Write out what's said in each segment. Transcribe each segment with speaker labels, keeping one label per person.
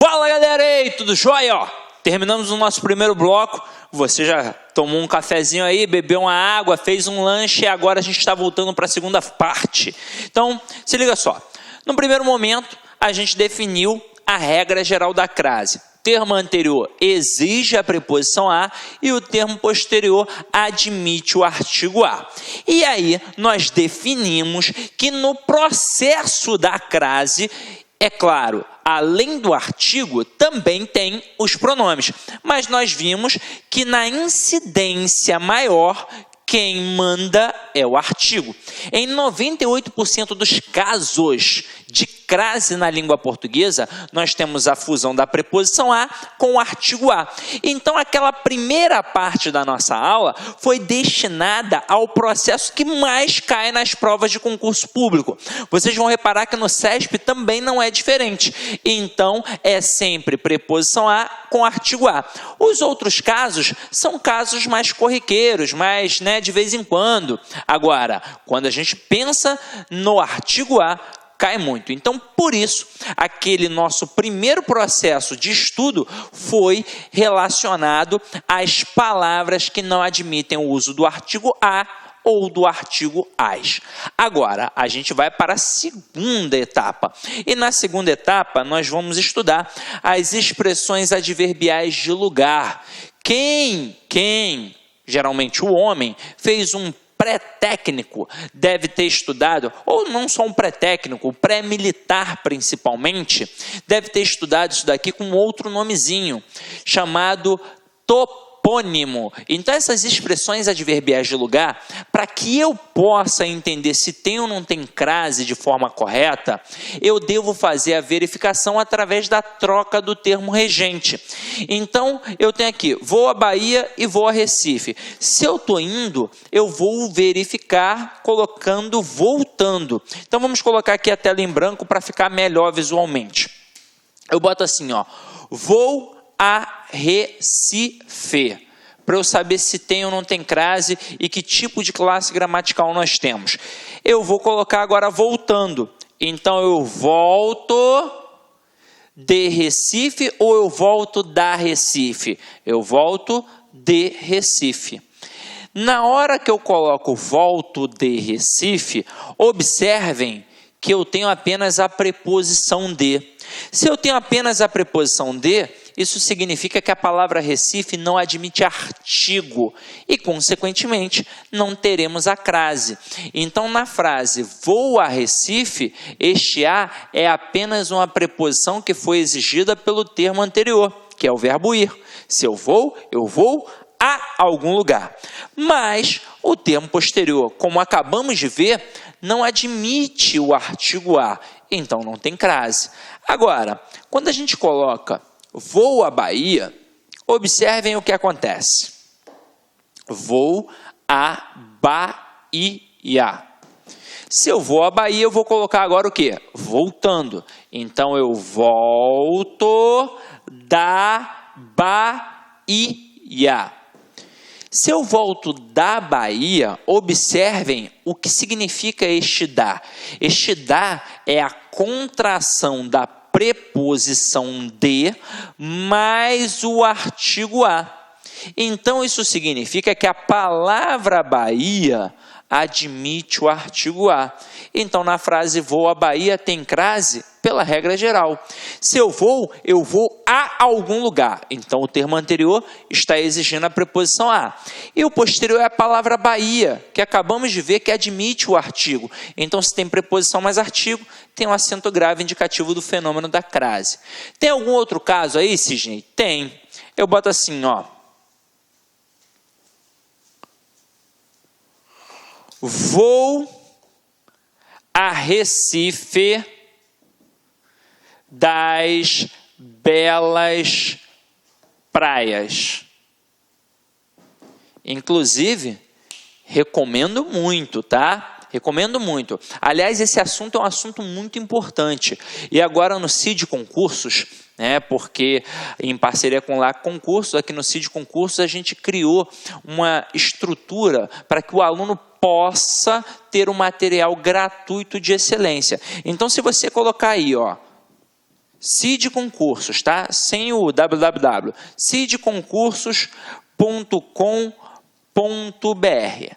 Speaker 1: Fala galera, aí, tudo jóia? Ó, terminamos o nosso primeiro bloco. Você já tomou um cafezinho aí, bebeu uma água, fez um lanche e agora a gente está voltando para a segunda parte. Então, se liga só. No primeiro momento, a gente definiu a regra geral da crase. O termo anterior exige a preposição a e o termo posterior admite o artigo a. E aí, nós definimos que no processo da crase, é claro, além do artigo, também tem os pronomes. Mas nós vimos que na incidência maior, quem manda é o artigo. Em 98% dos casos de crase na língua portuguesa, nós temos a fusão da preposição a com o artigo a. Então, aquela primeira parte da nossa aula foi destinada ao processo que mais cai nas provas de concurso público. Vocês vão reparar que no CESP também não é diferente. Então, é sempre preposição a com artigo a. Os outros casos são casos mais corriqueiros, mais, de vez em quando. Agora, quando a gente pensa no artigo a, cai muito. Então, por isso, aquele nosso primeiro processo de estudo foi relacionado às palavras que não admitem o uso do artigo a ou do artigo as. Agora, a gente vai para a segunda etapa. E na segunda etapa, nós vamos estudar as expressões adverbiais de lugar. Quem, geralmente o homem, fez um pré-técnico, deve ter estudado, ou não só um pré-técnico, pré-militar principalmente, deve ter estudado isso daqui com outro nomezinho, chamado topônimo. Então, essas expressões adverbiais de lugar, para que eu possa entender se tem ou não tem crase de forma correta, eu devo fazer a verificação através da troca do termo regente. Então, eu tenho aqui, vou a Bahia e vou a Recife. Se eu estou indo, eu vou verificar colocando voltando. Então, vamos colocar aqui a tela em branco para ficar melhor visualmente. Eu boto assim, ó, vou a Recife, para eu saber se tem ou não tem crase e que tipo de classe gramatical nós temos. Eu vou colocar agora voltando. Então, eu volto de Recife ou eu volto da Recife? Eu volto de Recife. Na hora que eu coloco volto de Recife, observem que eu tenho apenas a preposição de. Se eu tenho apenas a preposição de, isso significa que a palavra Recife não admite artigo e, consequentemente, não teremos a crase. Então, na frase vou a Recife, este a é apenas uma preposição que foi exigida pelo termo anterior, que é o verbo ir. Se eu vou a algum lugar. Mas o termo posterior, como acabamos de ver, não admite o artigo a, então não tem crase. Agora, quando a gente coloca vou à Bahia, observem o que acontece. Vou à Bahia. Se eu vou à Bahia, eu vou colocar agora o quê? Voltando. Então, eu volto da Bahia. Se eu volto da Bahia, observem o que significa este da. Este da é a contração da preposição de mais o artigo a. Então, isso significa que a palavra Bahia admite o artigo a. Então, na frase vou à Bahia tem crase pela regra geral. Se eu vou a algum lugar. Então, o termo anterior está exigindo a preposição a. E o posterior é a palavra Bahia, que acabamos de ver que admite o artigo. Então, se tem preposição mais artigo, tem um acento grave indicativo do fenômeno da crase. Tem algum outro caso aí, Cisne? Tem. Eu boto assim, ó. Vou a Recife das belas praias. Inclusive, recomendo muito, tá? Recomendo muito. Aliás, esse assunto é um assunto muito importante. E agora no CID Concursos, porque em parceria com o LAC Concursos, aqui no CID Concursos a gente criou uma estrutura para que o aluno possa ter um material gratuito de excelência. Então, se você colocar aí, ó, CID Concursos, tá? Sem o www. cidconcursos.com.br.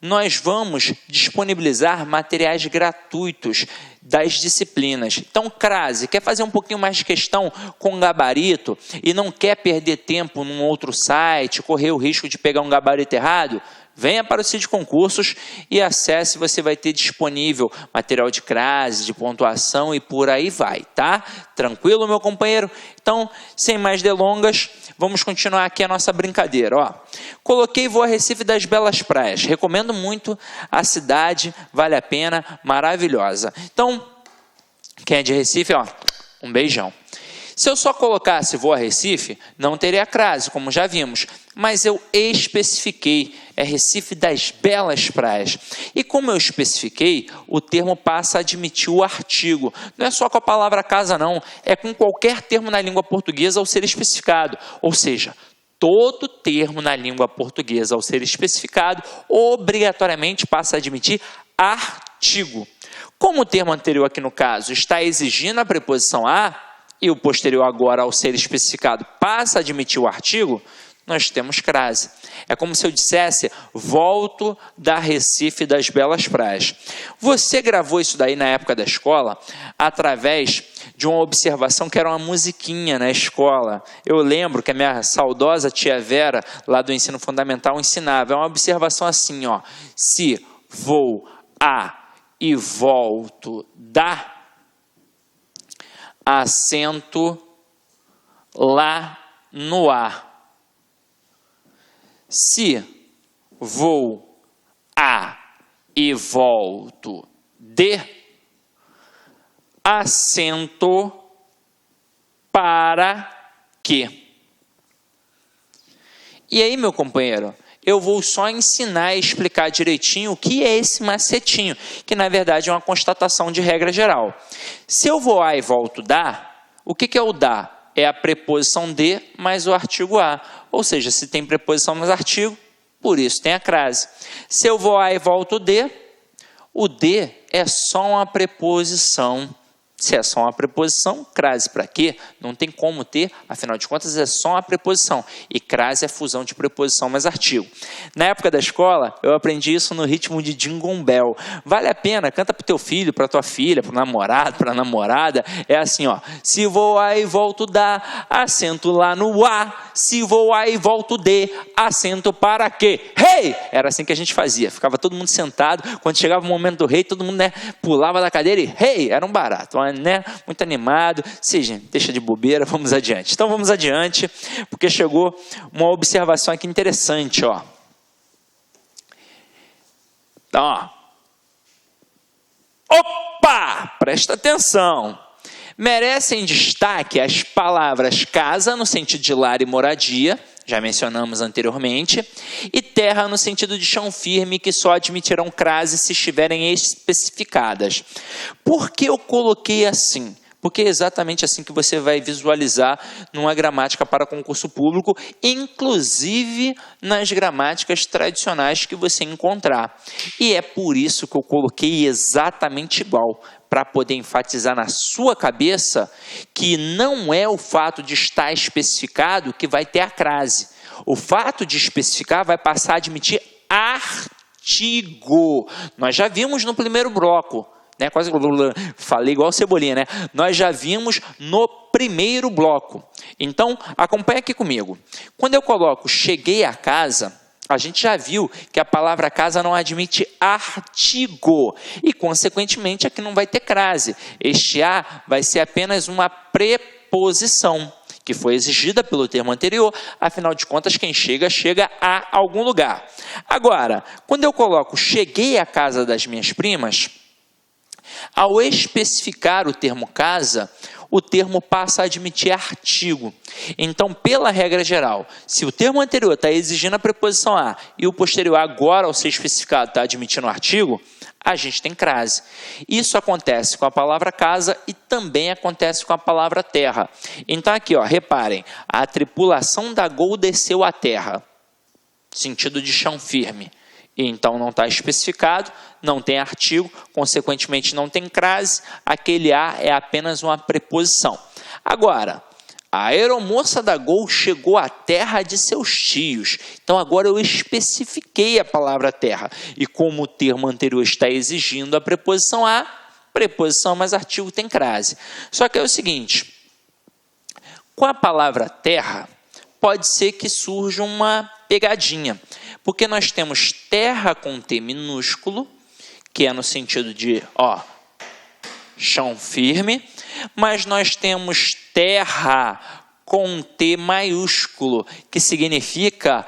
Speaker 1: Nós vamos disponibilizar materiais gratuitos das disciplinas. Então, crase, quer fazer um pouquinho mais de questão com gabarito e não quer perder tempo num outro site, correr o risco de pegar um gabarito errado? Venha para o CID Concursos e acesse, você vai ter disponível material de crase, de pontuação e por aí vai, tá? Tranquilo, meu companheiro? Então, sem mais delongas, vamos continuar aqui a nossa brincadeira, ó. Coloquei Vou a Recife das Belas Praias. Recomendo muito a cidade, vale a pena, maravilhosa. Então, quem é de Recife, ó, um beijão. Se eu só colocasse Vou a Recife, não teria crase, como já vimos, mas eu especifiquei, é Recife das Belas Praias. E como eu especifiquei, o termo passa a admitir o artigo. Não é só com a palavra casa, não, é com qualquer termo na língua portuguesa ao ser especificado, ou seja, todo termo na língua portuguesa ao ser especificado, obrigatoriamente passa a admitir artigo. Como o termo anterior aqui no caso está exigindo a preposição a, e o posterior agora, ao ser especificado, passa a admitir o artigo, nós temos crase. É como se eu dissesse, volto da Recife das Belas Praias. Você gravou isso daí na época da escola, através de uma observação que era uma musiquinha na escola. Eu lembro que a minha saudosa tia Vera, lá do ensino fundamental, ensinava. É uma observação assim, ó. Se vou a e volto da, acento lá no A. Se vou a e volto de, acento para que. E aí, meu companheiro, eu vou só ensinar e explicar direitinho o que é esse macetinho, que na verdade é uma constatação de regra geral. Se eu vou a e volto da, o que é o da? É a preposição de mais o artigo a. Ou seja, se tem preposição mais artigo, por isso tem a crase. Se eu vou a e volto de, o de é só uma preposição. Se é só uma preposição, crase para quê? Não tem como ter, afinal de contas é só uma preposição. E crase é fusão de preposição mais artigo. Na época da escola, eu aprendi isso no ritmo de Jingle Bell. Vale a pena, canta para o teu filho, para tua filha, para o namorado, para a namorada. É assim, ó. Se vou a e volto da, acento lá no A. Se vou a e volto de, acento para quê? Hey! Era assim que a gente fazia. Ficava todo mundo sentado. Quando chegava o momento do rei, todo mundo, né, pulava da cadeira e hey! Era um barato. Né? Muito animado, seja, deixa de bobeira, vamos adiante. Então vamos adiante, porque chegou uma observação aqui interessante, ó. Então, ó. Opa! Presta atenção. Merecem destaque as palavras casa, no sentido de lar e moradia, já mencionamos anteriormente, e terra no sentido de chão firme, que só admitirão crase se estiverem especificadas. Por que eu coloquei assim? Porque é exatamente assim que você vai visualizar numa gramática para concurso público, inclusive nas gramáticas tradicionais que você encontrar. E é por isso que eu coloquei exatamente igual, para poder enfatizar na sua cabeça que não é o fato de estar especificado que vai ter a crase. O fato de especificar vai passar a admitir artigo. Nós já vimos no primeiro bloco, né? Quase falei igual Cebolinha, né? Nós já vimos no primeiro bloco. Então, acompanha aqui comigo. Quando eu coloco cheguei a casa, a gente já viu que a palavra casa não admite artigo e, consequentemente, aqui não vai ter crase. Este a vai ser apenas uma preposição que foi exigida pelo termo anterior. Afinal de contas, quem chega, chega a algum lugar. Agora, quando eu coloco cheguei à casa das minhas primas, ao especificar o termo casa, o termo passa a admitir artigo. Então, pela regra geral, se o termo anterior está exigindo a preposição a e o posterior agora, ao ser especificado, está admitindo o artigo, a gente tem crase. Isso acontece com a palavra casa e também acontece com a palavra terra. Então, aqui, ó, reparem, a tripulação da Gol desceu à terra, sentido de chão firme. Então não está especificado, não tem artigo, consequentemente não tem crase, aquele a é apenas uma preposição. Agora, a aeromoça da Gol chegou à terra de seus tios. Então agora eu especifiquei a palavra terra. E como o termo anterior está exigindo a preposição a, preposição mais artigo tem crase. Só que é o seguinte, com a palavra terra, pode ser que surja uma pegadinha. Porque nós temos terra com T minúsculo, que é no sentido de, chão firme, mas nós temos terra com T maiúsculo, que significa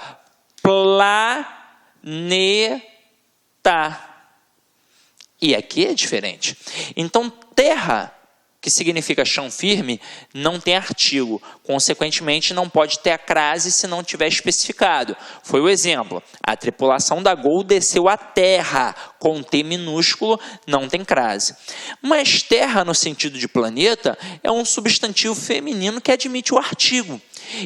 Speaker 1: planeta. E aqui é diferente. Então, terra, que significa chão firme, não tem artigo. Consequentemente, não pode ter a crase se não tiver especificado. Foi o exemplo. A tripulação da Gol desceu à terra, com T minúsculo, não tem crase. Mas terra, no sentido de planeta, é um substantivo feminino que admite o artigo.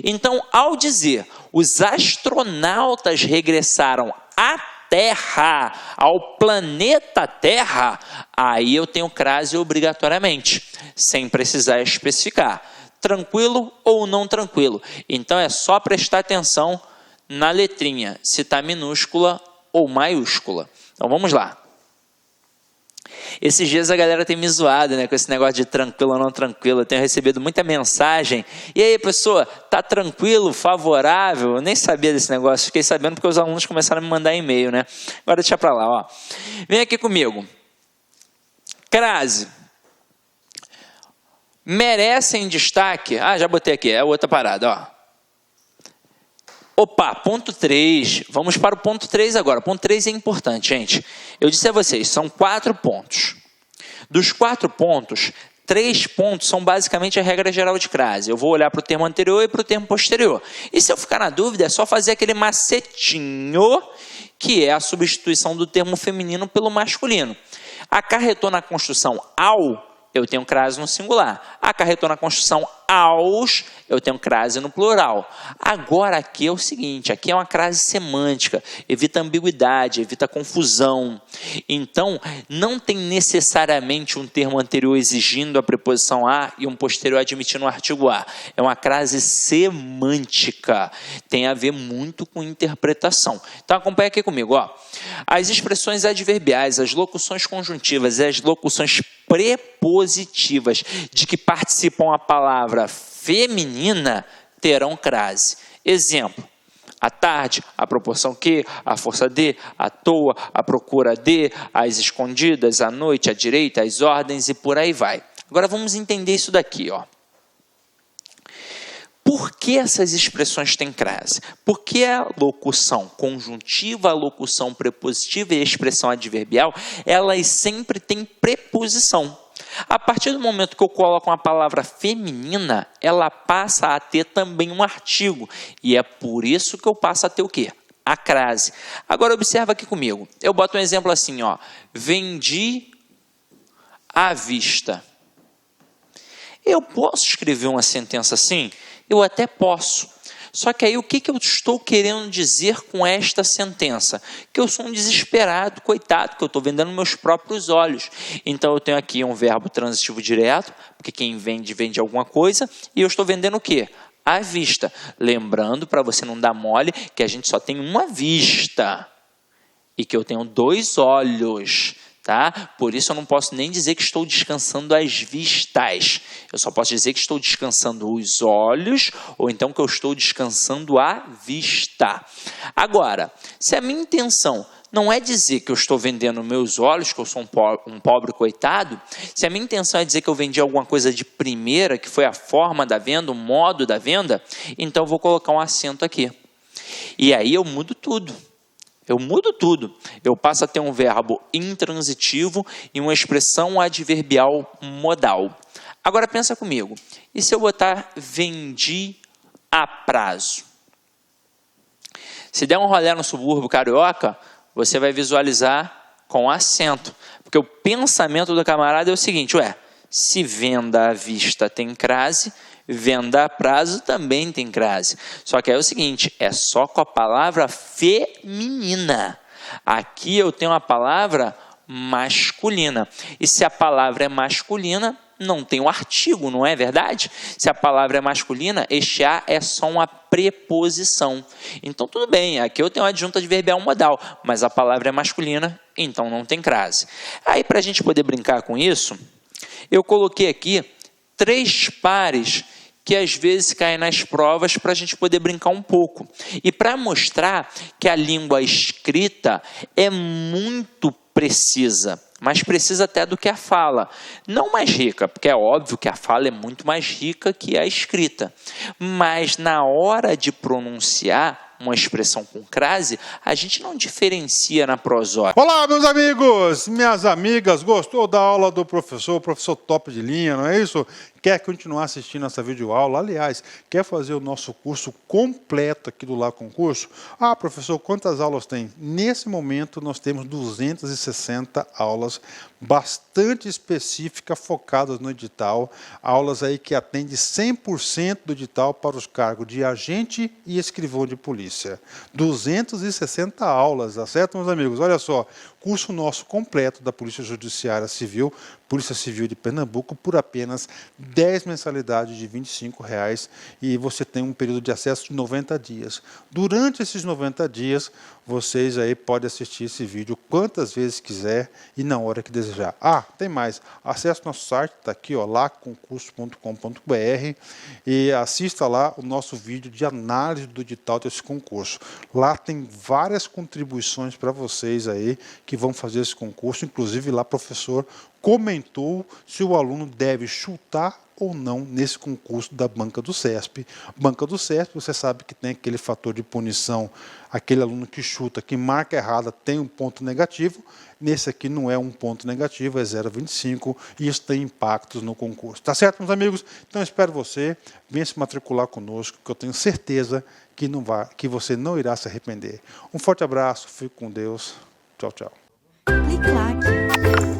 Speaker 1: Então, ao dizer, os astronautas regressaram à Terra, ao planeta Terra, aí eu tenho crase obrigatoriamente, sem precisar especificar. Tranquilo ou não tranquilo? Então é só prestar atenção na letrinha, se está minúscula ou maiúscula. Então vamos lá. Esses dias a galera tem me zoado, né, com esse negócio de tranquilo ou não tranquilo. Eu tenho recebido muita mensagem. E aí, professor, tá tranquilo, favorável? Eu nem sabia desse negócio. Fiquei sabendo porque os alunos começaram a me mandar e-mail, né? Agora deixa para lá, Vem aqui comigo. Crase. Merecem destaque. Já botei aqui, é outra parada, Opa, ponto 3, vamos para o ponto 3 agora. Ponto 3 é importante, gente. Eu disse a vocês, são 4 pontos. Dos 4 pontos, 3 pontos são basicamente a regra geral de crase. Eu vou olhar para o termo anterior e para o termo posterior. E se eu ficar na dúvida, é só fazer aquele macetinho, que é a substituição do termo feminino pelo masculino. Acarretou na construção ao, eu tenho crase no singular. Acarretou na construção aos, eu tenho crase no plural. Agora aqui é o seguinte, aqui é uma crase semântica, evita ambiguidade, evita confusão. Então, não tem necessariamente um termo anterior exigindo a preposição a e um posterior admitindo o artigo a. É uma crase semântica, tem a ver muito com interpretação. Então, acompanha aqui comigo, As expressões adverbiais, as locuções conjuntivas e as locuções prepositivas de que participam a palavra feminina terão crase. Exemplo, à tarde, a proporção que, a força de, à toa, a procura de, as escondidas, à noite, à direita, as ordens e por aí vai. Agora vamos entender isso daqui, Por que essas expressões têm crase? Porque a locução conjuntiva, a locução prepositiva e a expressão adverbial, elas sempre têm preposição. A partir do momento que eu coloco uma palavra feminina, ela passa a ter também um artigo. E é por isso que eu passo a ter o quê? A crase. Agora observa aqui comigo. Eu boto um exemplo assim, Vendi à vista. Eu posso escrever uma sentença assim? Eu até posso. Só que aí o que eu estou querendo dizer com esta sentença? Que eu sou um desesperado, coitado, que eu estou vendendo meus próprios olhos. Então eu tenho aqui um verbo transitivo direto, porque quem vende, vende alguma coisa, e eu estou vendendo o quê? À vista. Lembrando, para você não dar mole, que a gente só tem uma vista e que eu tenho 2 olhos. Tá? Por isso eu não posso nem dizer que estou descansando as vistas. Eu só posso dizer que estou descansando os olhos ou então que eu estou descansando a vista. Agora, se a minha intenção não é dizer que eu estou vendendo meus olhos, que eu sou um pobre coitado, se a minha intenção é dizer que eu vendi alguma coisa de primeira, que foi a forma da venda, o modo da venda, então eu vou colocar um acento aqui. E aí eu mudo tudo. Eu passo a ter um verbo intransitivo e uma expressão adverbial modal. Agora pensa comigo, e se eu botar vendi a prazo? Se der um rolê no subúrbio carioca, você vai visualizar com acento, porque o pensamento do camarada é o seguinte, se venda à vista tem crase, venda a prazo também tem crase. Só que é o seguinte, é só com a palavra feminina. Aqui eu tenho uma palavra masculina. E se a palavra é masculina, não tem o artigo, não é verdade? Se a palavra é masculina, este a é só uma preposição. Então, tudo bem, aqui eu tenho uma adjunta adverbial modal, mas a palavra é masculina, então não tem crase. Aí, para a gente poder brincar com isso, eu coloquei aqui 3 pares que às vezes caem nas provas para a gente poder brincar um pouco. E para mostrar que a língua escrita é muito precisa, mais precisa até do que a fala. Não mais rica, porque é óbvio que a fala é muito mais rica que a escrita. Mas na hora de pronunciar uma expressão com crase, a gente não diferencia na prosódia.
Speaker 2: Olá, meus amigos, minhas amigas, gostou da aula do professor top de linha, não é isso? Quer continuar assistindo essa videoaula? Aliás, quer fazer o nosso curso completo aqui do Lá Concurso? Ah, professor, quantas aulas tem? Nesse momento, nós temos 260 aulas bastante específicas, focadas no edital. Aulas aí que atendem 100% do edital para os cargos de agente e escrivão de polícia. 260 aulas, tá certo, meus amigos? Olha só, curso nosso completo da Polícia Judiciária Civil, Polícia Civil de Pernambuco, por apenas 10 mensalidades de R$ 25,00 e você tem um período de acesso de 90 dias. Durante esses 90 dias, vocês aí podem assistir esse vídeo quantas vezes quiser e na hora que desejar. Ah, tem mais. Acesse nosso site, está aqui, ó, laconcurso.com.br e assista lá o nosso vídeo de análise do edital desse concurso. Lá tem várias contribuições para vocês aí que vão fazer esse concurso, inclusive lá o professor comentou se o aluno deve chutar ou não nesse concurso da banca do CESP. Banca do CESP, você sabe que tem aquele fator de punição, aquele aluno que chuta, que marca errada, tem um ponto negativo. Nesse aqui não é um ponto negativo, é 0,25 e isso tem impactos no concurso. Tá certo, meus amigos? Então espero você, venha se matricular conosco, que eu tenho certeza que você não irá se arrepender. Um forte abraço, fique com Deus. Tchau, tchau.
Speaker 3: Clique lá.